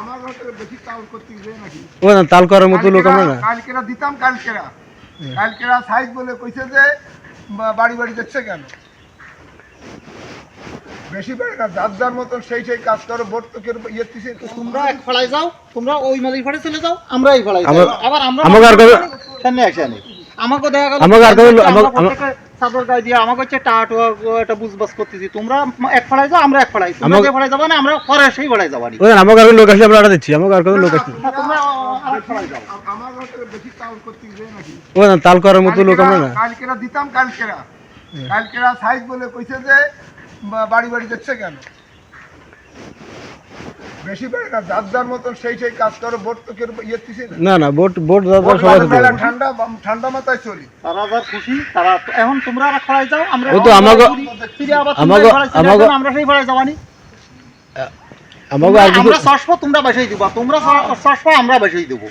আমার ঘরে বেশি তাল করতে যায় নাকি? ও না, তাল করার মতো লোক আমরা না। কালকেরা দিতাম, কালকেরা সাইজ বলে কইছে যে বাড়ি বাড়ি যাচ্ছে কেন? বেশি বেড়ে না, যার যার মতন সেই কাজ করো। ভোট তো কেউ ইয়ে দিছে। তোমরা এক ফড়ায় যাও, তোমরা ওই মালির ফড়ে চলে যাও, আমরা এই ফড়ায় যাই। আবার আমরা আমাকে আর কবে সামনে আসে নি। আমাকে দেখা গেল আমাকে আর কবে সাদর গায়ে দিয়ে আমাকে হচ্ছে টাটো একটা বুঝবাস করতেছি। তোমরা এক ফড়ায় যাও, আমরা এক ফড়াই। তোমরা যে ফড়ায় যাবা না, আমরা পরে সেই ফড়ায় যাবানি। ও না, আমাকে আর লোক আসলে আমরা আড়া দিচ্ছি। আমাকে আর কবে লোক আসলে তোমরা আরেক ফড়ায় যাও। আমার ঘরে বেশি তাল করতে যায় নাকি? ও না, তাল করার মতো লোক আমরা না। কালকেরা দিতাম, কালকেরা সাইজ বলে কইছে যে বাড়ি বাড়ি যাচ্ছে কেন? বেশি বেড়ে না, যার যার মতন সেই কাজ করো। ভোট তো কেউ ইয়ে দিছে না না, ভোট দাদা সবাই দিতে ঠান্ডা মাথায় চলি। তারা যার খুশি তারা। এখন তোমরা আরেক ফড়ায় যাও, আমরা ও তো আমাকে ফিরে আবার তোমরা এই ফড়ায় চলে যাও, আমরা সেই ফড়ায় যাবানি। আমাকে আর কিছু আমরা সসপা তোমরা বাসাই দিবা, তোমরা সসপা আমরা বাসাই দেবো।